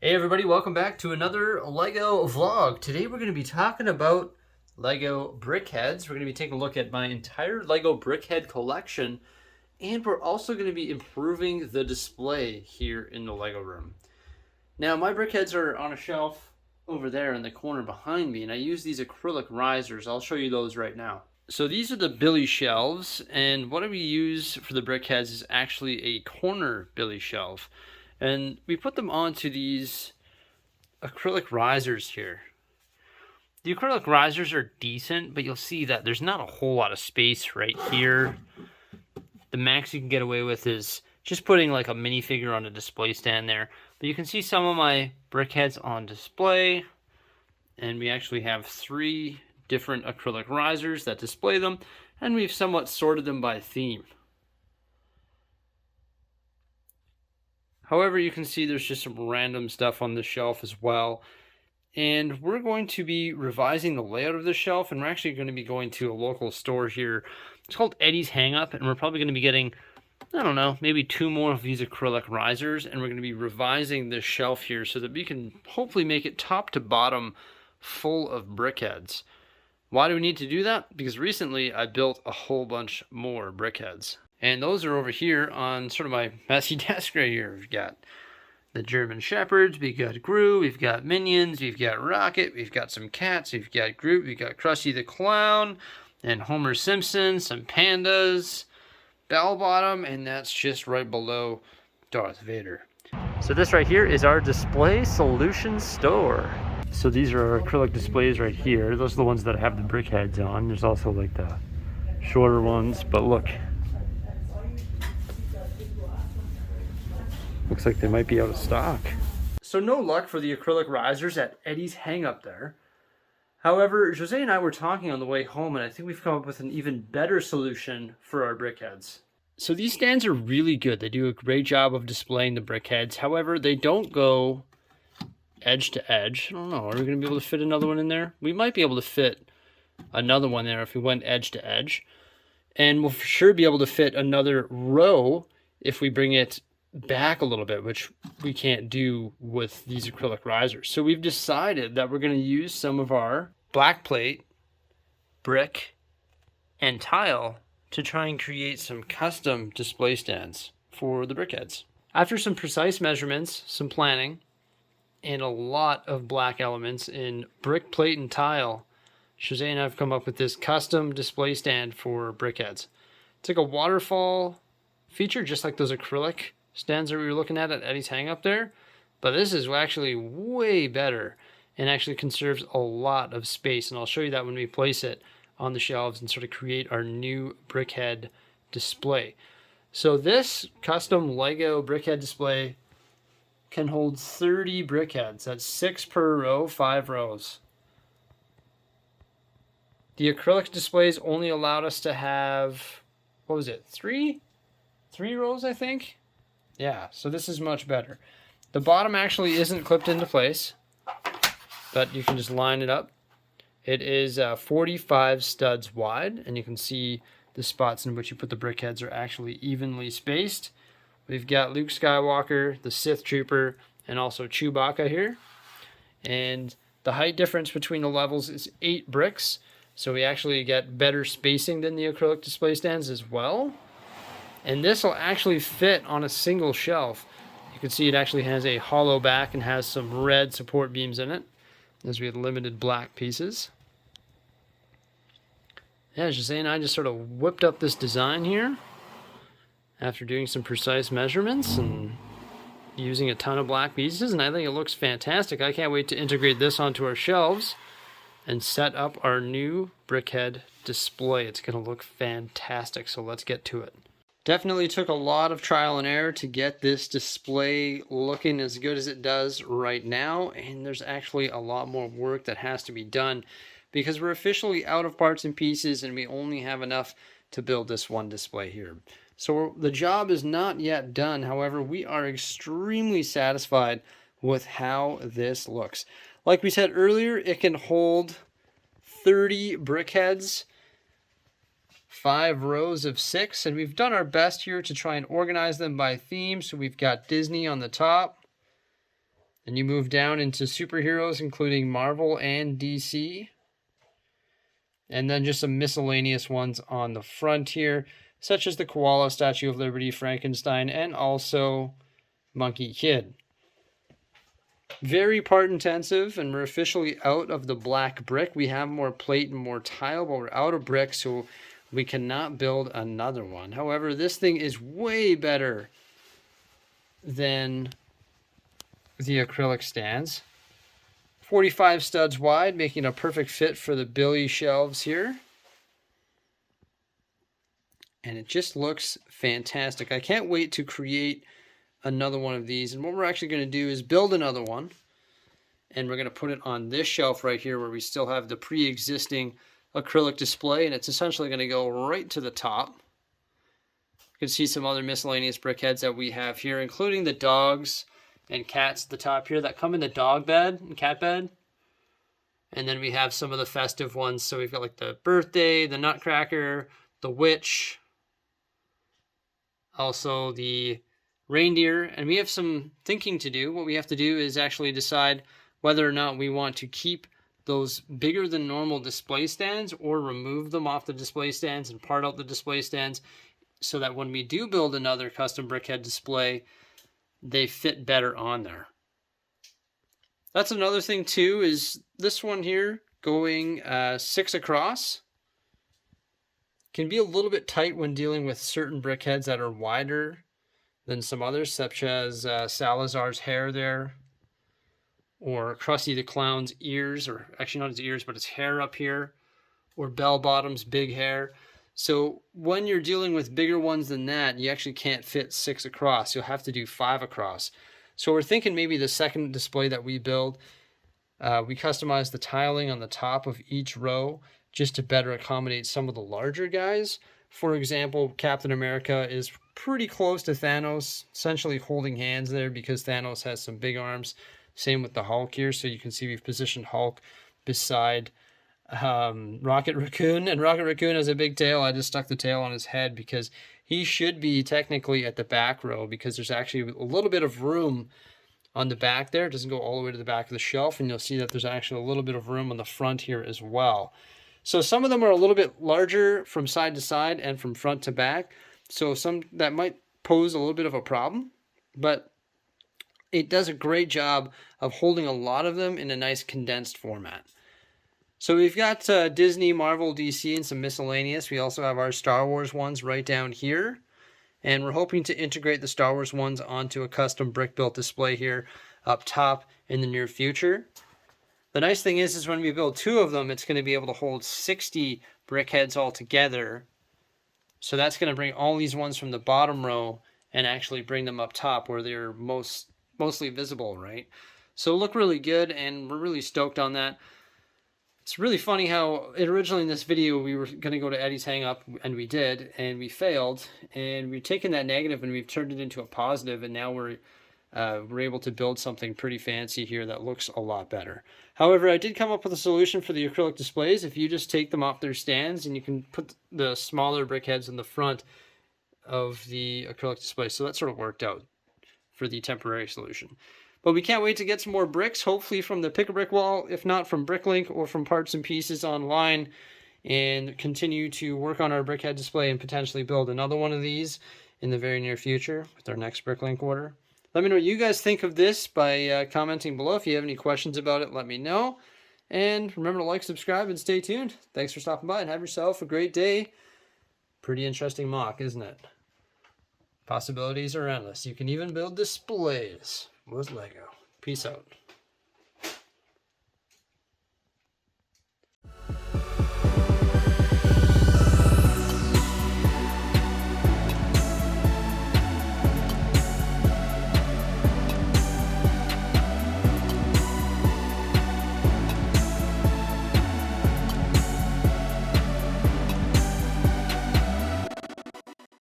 Hey everybody, welcome back to another LEGO vlog. Today we're going to be talking about LEGO Brickheadz. We're going to be taking a look at my entire LEGO Brickhead collection, and we're also going to be improving the display here in the LEGO room. Now my Brickheadz are on a shelf over there in the corner behind me, and I use these acrylic risers. I'll show you those right now. So these are the Billy shelves, and what we use for the Brickheadz is actually a corner Billy shelf. And we put them onto these acrylic risers here. The acrylic risers are decent, but you'll see that there's not a whole lot of space right here. The max you can get away with is just putting like a minifigure on a display stand there. But you can see some of my Brickheadz on display. And we actually have 3 different acrylic risers that display them. And we've somewhat sorted them by theme. However, you can see there's just some random stuff on the shelf as well. And we're going to be revising the layout of the shelf, and we're actually going to be going to a local store here. It's called Eddie's Hang Up, and we're probably going to be getting, I don't know, maybe 2 more of these acrylic risers, and we're going to be revising this shelf here so that we can hopefully make it top to bottom full of Brickheadz. Why do we need to do that? Because recently I built a whole bunch more Brickheadz. And those are over here on sort of my messy desk right here. We've got the German Shepherds, we've got Gru, we've got Minions, we've got Rocket, we've got some cats, we've got Groot, we've got Krusty the Clown, and Homer Simpson, some pandas, Bell Bottom, and that's just right below Darth Vader. So this right here is our display solution store. So these are our acrylic displays right here. Those are the ones that have the Brickheadz on. There's also like the shorter ones, but look. Looks like they might be out of stock. So no luck for the acrylic risers at Eddie's Hang Up there. However, Jose and I were talking on the way home, and I think we've come up with an even better solution for our Brickheadz. So these stands are really good. They do a great job of displaying the Brickheadz. However, they don't go edge to edge. I don't know, are we going to be able to fit another one in there? We might be able to fit another one there if we went edge to edge. And we'll for sure be able to fit another row if we bring it back a little bit, which we can't do with these acrylic risers. So we've decided that we're going to use some of our black plate, brick, and tile to try and create some custom display stands for the Brickheadz. After some precise measurements, some planning, and a lot of black elements in brick, plate, and tile, Jose and I have come up with this custom display stand for Brickheadz. It's like a waterfall feature, just like those acrylic stands that we were looking at Eddie's Hang Up there, but this is actually way better and actually conserves a lot of space, and I'll show you that when we place it on the shelves and sort of create our new Brickhead display. So this custom LEGO Brickhead display can hold 30 Brickheadz. That's 6 per row, 5 rows. The acrylic displays only allowed us to have, what was it, 3 rows, I think? Yeah, so this is much better. The bottom actually isn't clipped into place, but you can just line it up. It is 45 studs wide, and you can see the spots in which you put the Brickheadz are actually evenly spaced. We've got Luke Skywalker, the Sith Trooper, and also Chewbacca here. And the height difference between the levels is 8 bricks, so we actually get better spacing than the acrylic display stands as well. And this will actually fit on a single shelf. You can see it actually has a hollow back and has some red support beams in it, as we had limited black pieces. Yeah, Jose and I just sort of whipped up this design here after doing some precise measurements and using a ton of black pieces, and I think it looks fantastic. I can't wait to integrate this onto our shelves and set up our new Brickhead display. It's going to look fantastic, so let's get to it. Definitely took a lot of trial and error to get this display looking as good as it does right now, and there's actually a lot more work that has to be done because we're officially out of parts and pieces and we only have enough to build this one display here. So the job is not yet done. However, we are extremely satisfied with how this looks. Like we said earlier, it can hold 30 Brickheadz, 5 rows of 6, and we've done our best here to try and organize them by theme. So we've got Disney on the top, And you move down into superheroes, including Marvel and DC. And then just some miscellaneous ones on the front here, such as the Koala, Statue of Liberty, Frankenstein, and also Monkey Kid. Very part intensive, and we're officially out of the black brick. We have more plate and more tile, but we're out of brick, so we cannot build another one. However, this thing is way better than the acrylic stands. 45 studs wide, making a perfect fit for the billy shelves here. And it just looks fantastic. I can't wait to create another one of these. And what we're actually going to do is build another one. And we're going to put it on this shelf right here where we still have the pre-existing acrylic display. And it's essentially going to go right to the top. You can see some other miscellaneous brickheads that we have here, including the dogs and cats at the top here that come in the dog bed and cat bed. And then we have some of the festive ones. So we've got like the birthday, the nutcracker, the witch, also the reindeer. And we have some thinking to do. What we have to do is actually decide whether or not we want to keep those bigger than normal display stands or remove them off the display stands and part out the display stands so that when we do build another custom brickhead display, they fit better on there. That's another thing too, is this one here going 6 across can be a little bit tight when dealing with certain brickheads that are wider than some others, such as Salazar's hair there, or Krusty the Clown's ears, or actually not his ears, but his hair up here, or Bell Bottom's big hair. So when you're dealing with bigger ones than that, you actually can't fit 6 across. You'll have to do 5 across. So we're thinking maybe the second display that we build, we customize the tiling on the top of each row just to better accommodate some of the larger guys. For example, Captain America is pretty close to Thanos, essentially holding hands there because Thanos has some big arms. Same with the Hulk here. So you can see we've positioned Hulk beside Rocket Raccoon, and Rocket Raccoon has a big tail. I just stuck the tail on his head because he should be technically at the back row because there's actually a little bit of room on the back there. It doesn't go all the way to the back of the shelf, and you'll see that there's actually a little bit of room on the front here as well. So some of them are a little bit larger from side to side and from front to back, so some that might pose a little bit of a problem, but it does a great job of holding a lot of them in a nice condensed format. So we've got Disney, Marvel, DC, and some miscellaneous. We also have our Star Wars ones right down here. And we're hoping to integrate the Star Wars ones onto a custom brick-built display here up top in the near future. The nice thing is when we build 2 of them, it's going to be able to hold 60 brickheads all together. So that's going to bring all these ones from the bottom row and actually bring them up top where they're mostly visible, right? So look really good, and we're really stoked on that. It's really funny how originally in this video we were going to go to Eddie's Hang Up, and we did, and we failed, and we've taken that negative and we've turned it into a positive, and now we're able to build something pretty fancy here that looks a lot better. However, I did come up with a solution for the acrylic displays. If you just take them off their stands, and you can put the smaller brickheads in the front of the acrylic display, so that sort of worked out for the temporary solution. But we can't wait to get some more bricks, hopefully from the Pick-a-Brick wall, if not from Bricklink or from Parts and Pieces online, and continue to work on our brickhead display and potentially build another one of these in the very near future with our next Bricklink order. Let me know what you guys think of this by commenting below. If you have any questions about it, let me know. And remember to like, subscribe, and stay tuned. Thanks for stopping by, and have yourself a great day. Pretty interesting mock, isn't it? Possibilities are endless. You can even build displays with Lego. Peace out.